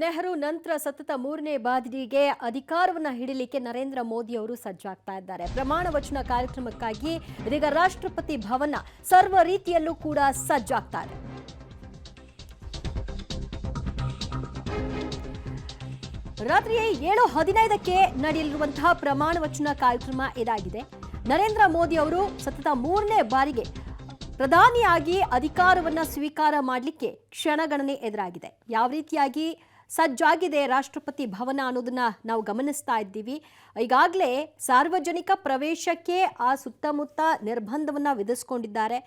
ನೆಹರು ನಂತರ ಸತತ ಮೂರನೇ ಬಾರಿಗೆ ಅಧಿಕಾರವನ್ನು ಹಿಡಿಲಿಕ್ಕೆ ನರೇಂದ್ರ ಮೋದಿ ಅವರು ಸಜ್ಜಾಗ್ತಾ ಇದ್ದಾರೆ. ಪ್ರಮಾಣ ವಚನ ಕಾರ್ಯಕ್ರಮಕ್ಕಾಗಿ ಇದೀಗ ರಾಷ್ಟ್ರಪತಿ ಭವನ ಸರ್ವ ರೀತಿಯಲ್ಲೂ ಕೂಡ ಸಜ್ಜಾಗ್ತಾ ಇದೆ. ರಾತ್ರಿ 7:15ಕ್ಕೆ ನಡೆಯಲಿರುವಂತಹ ಪ್ರಮಾಣ ವಚನ ಕಾರ್ಯಕ್ರಮ ಇದಾಗಿದೆ. ನರೇಂದ್ರ ಮೋದಿ ಅವರು ಸತತ ಮೂರನೇ ಬಾರಿಗೆ ಪ್ರಧಾನಿಯಾಗಿ ಅಧಿಕಾರವನ್ನ ಸ್ವೀಕಾರ ಮಾಡಲಿಕ್ಕೆ ಕ್ಷಣಗಣನೆ ಎದುರಾಗಿದೆ. ಯಾವ ರೀತಿಯಾಗಿ ಸಜ್ಜಾಗಿದೆ ರಾಷ್ಟ್ರಪತಿ ಭವನ ಅನ್ನೋದನ್ನ ನಾವು ಗಮನಿಸ್ತಾ ಇದ್ದೀವಿ. ಈಗಾಗಲೇ ಸಾರ್ವಜನಿಕ ಪ್ರವೇಶಕ್ಕೆ ಆ ಸುತ್ತಮುತ್ತ ನಿರ್ಬಂಧವನ್ನ ವಿಧಿಸಿಕೊಂಡಿದ್ದಾರೆ.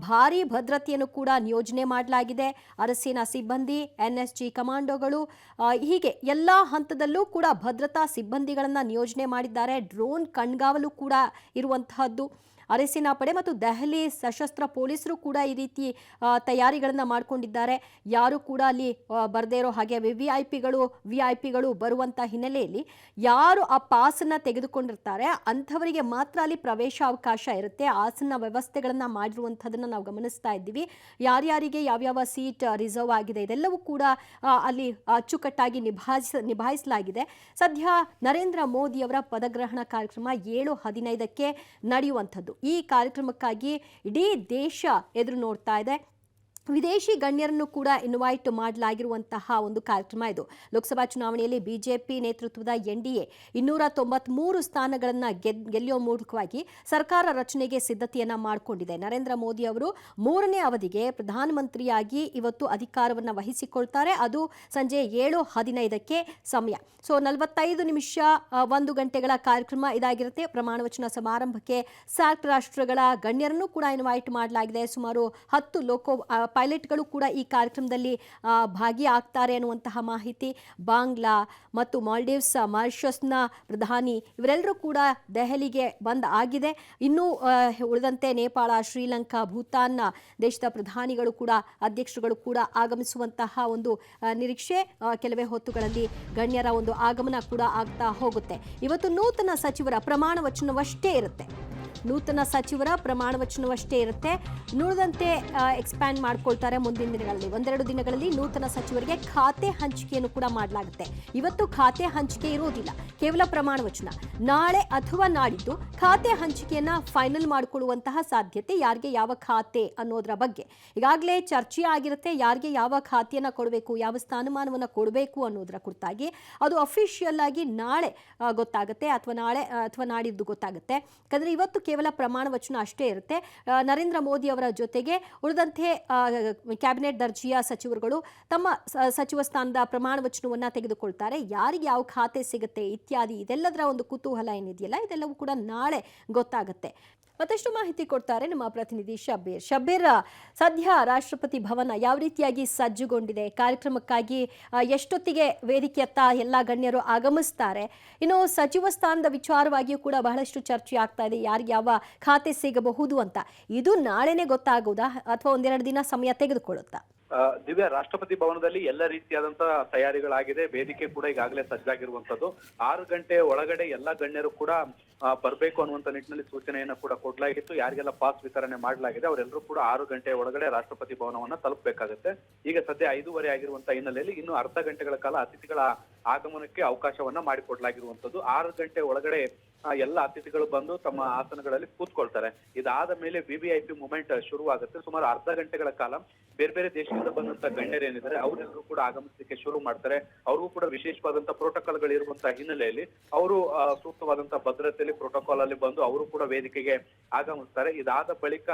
ಭಾರೀ ಭದ್ರತೆಯನ್ನು ಕೂಡ ನಿಯೋಜನೆ ಮಾಡಲಾಗಿದೆ. ಅರಸೇನಾ ಸಿಬ್ಬಂದಿ, NSG ಕಮಾಂಡೋಗಳು, ಹೀಗೆ ಎಲ್ಲ ಹಂತದಲ್ಲೂ ಕೂಡ ಭದ್ರತಾ ಸಿಬ್ಬಂದಿಗಳನ್ನು ನಿಯೋಜನೆ ಮಾಡಿದ್ದಾರೆ. ಡ್ರೋನ್ ಕಣ್ಗಾವಲು ಕೂಡ ಇರುವಂತಹದ್ದು. ಅರಸೇನಾ ಪಡೆ ಮತ್ತು ದೆಹಲಿ ಸಶಸ್ತ್ರ ಪೊಲೀಸರು ಕೂಡ ಈ ರೀತಿ ತಯಾರಿಗಳನ್ನು ಮಾಡಿಕೊಂಡಿದ್ದಾರೆ. ಯಾರು ಕೂಡ ಅಲ್ಲಿ ಬರದೇ ಇರೋ ಹಾಗೆ ವಿಐಪಿಗಳು ಬರುವಂಥ ಹಿನ್ನೆಲೆಯಲ್ಲಿ ಯಾರು ಆ ಪಾಸನ್ನು ತೆಗೆದುಕೊಂಡಿರ್ತಾರೆ ಅಂಥವರಿಗೆ ಮಾತ್ರ ಅಲ್ಲಿ ಪ್ರವೇಶಾವಕಾಶ ಇರುತ್ತೆ. ಆಸನ ವ್ಯವಸ್ಥೆಗಳನ್ನು ಮಾಡಿರುವಂಥದ್ದನ್ನು ನಾವು ಗಮನಿಸ್ತಾ ಇದ್ದೀವಿ. ಯಾರ್ಯಾರಿಗೆ ಯಾವ್ಯಾವ ಸೀಟ್ ರಿಸರ್ವ್ ಆಗಿದೆ ಇದೆಲ್ಲವೂ ಕೂಡ ಅಲ್ಲಿ ಅಚ್ಚುಕಟ್ಟಾಗಿ ನಿಭಾಯಿಸಲಾಗಿದೆ. ಸದ್ಯ ನರೇಂದ್ರ ಮೋದಿ ಅವರ ಪದಗ್ರಹಣ ಕಾರ್ಯಕ್ರಮ 7:15ಕ್ಕೆ ನಡೆಯುವಂಥದ್ದು. ಈ ಕಾರ್ಯಕ್ರಮಕ್ಕಾಗಿ ಇಡೀ ದೇಶ ಎದುರು ನೋಡ್ತಾ ಇದೆ. ವಿದೇಶಿ ಗಣ್ಯರನ್ನು ಕೂಡ ಇನ್ವೈಟ್ ಮಾಡಲಾಗಿರುವಂತಹ ಒಂದು ಕಾರ್ಯಕ್ರಮ ಇದು. ಲೋಕಸಭಾ ಚುನಾವಣೆಯಲ್ಲಿ ಬಿಜೆಪಿ ನೇತೃತ್ವದ NDA 293 ಸ್ಥಾನಗಳನ್ನು ಗೆಲ್ಲುವ ಮೂಲಕವಾಗಿ ಸರ್ಕಾರ ರಚನೆಗೆ ಸಿದ್ಧತೆಯನ್ನ ಮಾಡಿಕೊಂಡಿದೆ. ನರೇಂದ್ರ ಮೋದಿ ಅವರು ಮೂರನೇ ಅವಧಿಗೆ ಪ್ರಧಾನಮಂತ್ರಿಯಾಗಿ ಇವತ್ತು ಅಧಿಕಾರವನ್ನು ವಹಿಸಿಕೊಳ್ತಾರೆ. ಅದು ಸಂಜೆ 7:15ಕ್ಕೆ ಸಮಯ. ಸೊ 45 ನಿಮಿಷ 1 ಗಂಟೆಗಳ ಕಾರ್ಯಕ್ರಮ ಇದಾಗಿರುತ್ತೆ. ಪ್ರಮಾಣ ವಚನ ಸಮಾರಂಭಕ್ಕೆ ಸಾರ್ಕ್ ರಾಷ್ಟ್ರಗಳ ಗಣ್ಯರನ್ನು ಕೂಡ ಇನ್ವೈಟ್ ಮಾಡಲಾಗಿದೆ. ಸುಮಾರು 10 ಪೈಲಟ್ಗಳು ಕೂಡ ಈ ಕಾರ್ಯಕ್ರಮದಲ್ಲಿ ಭಾಗಿಯಾಗ್ತಾರೆ ಅನ್ನುವಂತಹ ಮಾಹಿತಿ. ಬಾಂಗ್ಲಾ ಮತ್ತು ಮಾರಿಷಸ್ನ ಪ್ರಧಾನಿ ಇವರೆಲ್ಲರೂ ಕೂಡ ದೆಹಲಿಗೆ ಆಗಿದೆ. ಇನ್ನೂ ಉಳಿದಂತೆ ನೇಪಾಳ, ಶ್ರೀಲಂಕಾ, ಭೂತಾನ್ನ ದೇಶದ ಪ್ರಧಾನಿಗಳು ಕೂಡ ಅಧ್ಯಕ್ಷರುಗಳು ಕೂಡ ಆಗಮಿಸುವಂತಹ ಒಂದು ನಿರೀಕ್ಷೆ. ಕೆಲವೇ ಹೊತ್ತುಗಳಲ್ಲಿ ಗಣ್ಯರ ಒಂದು ಆಗಮನ ಕೂಡ ಆಗ್ತಾ ಹೋಗುತ್ತೆ. ಇವತ್ತು ನೂತನ ಸಚಿವರ ಪ್ರಮಾಣ ವಚನವಷ್ಟೇ ಇರುತ್ತೆ. ನುಡಿದಂತೆ ಎಕ್ಸ್ಪ್ಯಾಂಡ್ ಮಾಡ್ಕೊಳ್ತಾರೆ ಮುಂದಿನ ದಿನಗಳಲ್ಲಿ. ಒಂದೆರಡು ದಿನಗಳಲ್ಲಿ ನೂತನ ಸಚಿವರಿಗೆ ಖಾತೆ ಹಂಚಿಕೆಯನ್ನು ಕೂಡ ಮಾಡಲಾಗುತ್ತೆ. ಇವತ್ತು ಖಾತೆ ಹಂಚಿಕೆ ಇರೋದಿಲ್ಲ, ಕೇವಲ ಪ್ರಮಾಣ ವಚನ. ನಾಳೆ ಅಥವಾ ನಾಡಿದ್ದು ಖಾತೆ ಹಂಚಿಕೆಯನ್ನ ಫೈನಲ್ ಮಾಡಿಕೊಳ್ಳುವಂತಹ ಸಾಧ್ಯತೆ. ಯಾರಿಗೆ ಯಾವ ಖಾತೆ ಅನ್ನೋದರ ಬಗ್ಗೆ ಈಗಾಗಲೇ ಚರ್ಚೆ ಆಗಿರುತ್ತೆ. ಯಾರಿಗೆ ಯಾವ ಖಾತೆಯನ್ನ ಕೊಡಬೇಕು, ಯಾವ ಸ್ಥಾನಮಾನವನ್ನು ಕೊಡಬೇಕು ಅನ್ನೋದರ ಕುರಿತಾಗಿ ಅದು ಅಫಿಷಿಯಲ್ ಆಗಿ ನಾಳೆ ಗೊತ್ತಾಗುತ್ತೆ, ಅಥವಾ ನಾಡಿದ್ದು ಗೊತ್ತಾಗುತ್ತೆ. ಯಾಕಂದ್ರೆ ಇವತ್ತು ಕೇವಲ ಪ್ರಮಾಣ ವಚನ ಅಷ್ಟೇ ಇರುತ್ತೆ. ನರೇಂದ್ರ ಮೋದಿ ಅವರ ಜೊತೆಗೆ ಉಳಿದಂತೆ ಕ್ಯಾಬಿನೆಟ್ ದರ್ಜೆಯ ಸಚಿವರುಗಳು ತಮ್ಮ ಸಚಿವ ಸ್ಥಾನದ ಪ್ರಮಾಣ ವಚನವನ್ನ ತೆಗೆದುಕೊಳ್ತಾರೆ. ಯಾರಿಗೆ ಯಾವ ಖಾತೆ ಸಿಗುತ್ತೆ ಇತ್ಯಾದಿ ಇದೆಲ್ಲದರ ಒಂದು ಕುತೂಹಲ ಏನಿದೆಯಲ್ಲ, ಇದೆಲ್ಲವೂ ಕೂಡ ನಾಳೆ ಗೊತ್ತಾಗುತ್ತೆ. ಮತ್ತಷ್ಟು ಮಾಹಿತಿ ಕೊಡ್ತಾರೆ ನಮ್ಮ ಪ್ರತಿನಿಧಿ ಶಬ್ಬೀರ್. ಸದ್ಯ ರಾಷ್ಟ್ರಪತಿ ಭವನ ಯಾವ ರೀತಿಯಾಗಿ ಸಜ್ಜುಗೊಂಡಿದೆ? ಕಾರ್ಯಕ್ರಮಕ್ಕಾಗಿ ಎಷ್ಟೊತ್ತಿಗೆ ವೇದಿಕೆಯತ್ತ ಎಲ್ಲ ಗಣ್ಯರು ಆಗಮಿಸ್ತಾರೆ? ಇನ್ನು ಸಚಿವ ಸ್ಥಾನದ ವಿಚಾರವಾಗಿಯೂ ಕೂಡ ಬಹಳಷ್ಟು ಚರ್ಚೆ ಆಗ್ತಾ ಇದೆ. ಯಾರಿಗೆ ಯಾವ ಖಾತೆ ಸಿಗಬಹುದು ಅಂತ. ಇದು ನಾಳೆನೆ ಗೊತ್ತಾಗುವುದಾ ಅಥವಾ ಒಂದೆರಡು ದಿನ ಸಮಯ ತೆಗೆದುಕೊಳ್ಳುತ್ತಾ? ದಿವ್ಯ, ರಾಷ್ಟ್ರಪತಿ ಭವನದಲ್ಲಿ ಎಲ್ಲ ರೀತಿಯಾದಂತಹ ತಯಾರಿಗಳಾಗಿದೆ. ವೇದಿಕೆ ಕೂಡ ಈಗಾಗಲೇ ಸಜ್ಜಾಗಿರುವಂತದ್ದು. 6 ಗಂಟೆ ಒಳಗಡೆ ಎಲ್ಲ ಗಣ್ಯರು ಕೂಡ ಬರಬೇಕು ಅನ್ನುವಂತ ನಿಟ್ಟಿನಲ್ಲಿ ಸೂಚನೆಯನ್ನ ಕೂಡ ಕೊಡ್ಲಾಗಿತ್ತು. ಯಾರಿಗೆಲ್ಲ ಪಾಸ್ ವಿತರಣೆ ಮಾಡಲಾಗಿದೆ ಅವರೆಲ್ಲರೂ ಕೂಡ 6 ಗಂಟೆ ಒಳಗಡೆ ರಾಷ್ಟ್ರಪತಿ ಭವನವನ್ನ ತಲುಪಬೇಕಾಗುತ್ತೆ. ಈಗ ಸದ್ಯ 5:30 ಆಗಿರುವಂತಹ ಹಿನ್ನೆಲೆಯಲ್ಲಿ ಇನ್ನು ಅರ್ಧ ಗಂಟೆಗಳ ಕಾಲ ಅತಿಥಿಗಳ ಆಗಮನಕ್ಕೆ ಅವಕಾಶವನ್ನ ಮಾಡಿಕೊಡ್ಲಾಗಿರುವಂತದ್ದು. 6 ಗಂಟೆ ಒಳಗಡೆ ಎಲ್ಲ ಅತಿಥಿಗಳು ಬಂದು ತಮ್ಮ ಆಸನಗಳಲ್ಲಿ ಕೂತ್ಕೊಳ್ತಾರೆ. ಇದಾದ ಮೇಲೆ VVIP ಮೂವ್ಮೆಂಟ್ ಶುರುವಾಗುತ್ತೆ. ಸುಮಾರು ಅರ್ಧ ಗಂಟೆಗಳ ಕಾಲ ಬೇರೆ ಬೇರೆ ದೇಶದಿಂದ ಬಂದಂತ ಗಣ್ಯರೇನಿದ್ದಾರೆ ಅವರೆಲ್ಲರೂ ಕೂಡ ಆಗಮಿಸಲಿಕ್ಕೆ ಶುರು ಮಾಡ್ತಾರೆ. ಅವ್ರಿಗೂ ಕೂಡ ವಿಶೇಷವಾದಂತಹ ಪ್ರೋಟೋಕಾಲ್ಗಳು ಇರುವಂತಹ ಹಿನ್ನೆಲೆಯಲ್ಲಿ ಅವರು ಸೂಕ್ತವಾದಂತಹ ಭದ್ರತೆಯಲ್ಲಿ ಪ್ರೋಟೋಕಾಲ್ ಅಲ್ಲಿ ಬಂದು ಅವರು ಕೂಡ ವೇದಿಕೆಗೆ ಆಗಮಿಸ್ತಾರೆ. ಇದಾದ ಬಳಿಕ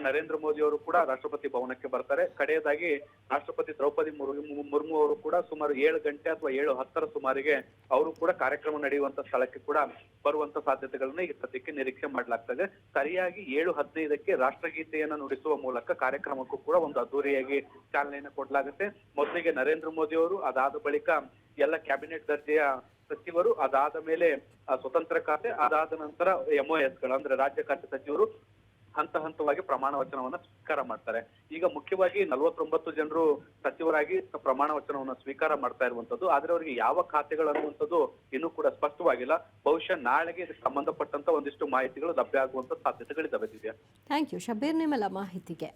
ನರೇಂದ್ರ ಮೋದಿ ಅವರು ಕೂಡ ರಾಷ್ಟ್ರಪತಿ ಭವನಕ್ಕೆ ಬರ್ತಾರೆ. ಕಡೆಯದಾಗಿ ರಾಷ್ಟ್ರಪತಿ ದ್ರೌಪದಿ ಮುರ್ಮು ಅವರು ಕೂಡ ಸುಮಾರು 7 ಗಂಟೆ ಅಥವಾ 7:10 ಸುಮಾರಿಗೆ ಅವರು ಕೂಡ ಕಾರ್ಯಕ್ರಮ ನಡೆಯುವಂತ ಸ್ಥಳಕ್ಕೆ ಕೂಡ ಬರುವಂತ ಸಾಧ್ಯತೆಗಳನ್ನ ಈಗ ಸದ್ಯಕ್ಕೆ ನಿರೀಕ್ಷೆ ಮಾಡಲಾಗ್ತದೆ. ಸರಿಯಾಗಿ 7:15ಕ್ಕೆ ರಾಷ್ಟ್ರಗೀತೆಯನ್ನ ನುಡಿಸುವ ಮೂಲಕ ಕಾರ್ಯಕ್ರಮಕ್ಕೂ ಕೂಡ ಒಂದು ಅದ್ದೂರಿಯಾಗಿ ಚಾಲನೆಯನ್ನ ಕೊಡಲಾಗುತ್ತೆ. ಮೊದಲಿಗೆ ನರೇಂದ್ರ ಮೋದಿ ಅವರು, ಅದಾದ ಬಳಿಕ ಎಲ್ಲ ಕ್ಯಾಬಿನೆಟ್ ದರ್ಜೆಯ ಸಚಿವರು, ಅದಾದ ಮೇಲೆ ಸ್ವತಂತ್ರ ಖಾತೆ, ಅದಾದ ನಂತರ MOSಗಳು ಅಂದ್ರೆ ರಾಜ್ಯ ಖಾತೆ ಸಚಿವರು ಹಂತವಾಗಿ ಪ್ರಮಾಣ ವಚನವನ್ನ ಸ್ವೀಕಾರ ಮಾಡ್ತಾರೆ. ಈಗ ಮುಖ್ಯವಾಗಿ 49 ಜನರು ಸಚಿವರಾಗಿ ಪ್ರಮಾಣ ವಚನವನ್ನ ಸ್ವೀಕಾರ ಮಾಡ್ತಾ ಇರುವಂತದ್ದು. ಆದ್ರೆ ಅವರಿಗೆ ಯಾವ ಖಾತೆಗಳು ಅನ್ನುವಂಥದ್ದು ಇನ್ನೂ ಕೂಡ ಸ್ಪಷ್ಟವಾಗಿಲ್ಲ. ಬಹುಶಃ ನಾಳೆಗೆ ಇದಕ್ಕೆ ಸಂಬಂಧಪಟ್ಟಂತ ಒಂದಿಷ್ಟು ಮಾಹಿತಿಗಳು ಲಭ್ಯ ಆಗುವಂತ ಸಾಧ್ಯತೆಗಳಿದ್ದಾವೆ. ದಿವ್ಯಾ, ಥ್ಯಾಂಕ್ ಯು ಶಬ್ಬೀರ್ ನಿಮ್ಮೆಲ್ಲ ಮಾಹಿತಿಗೆ.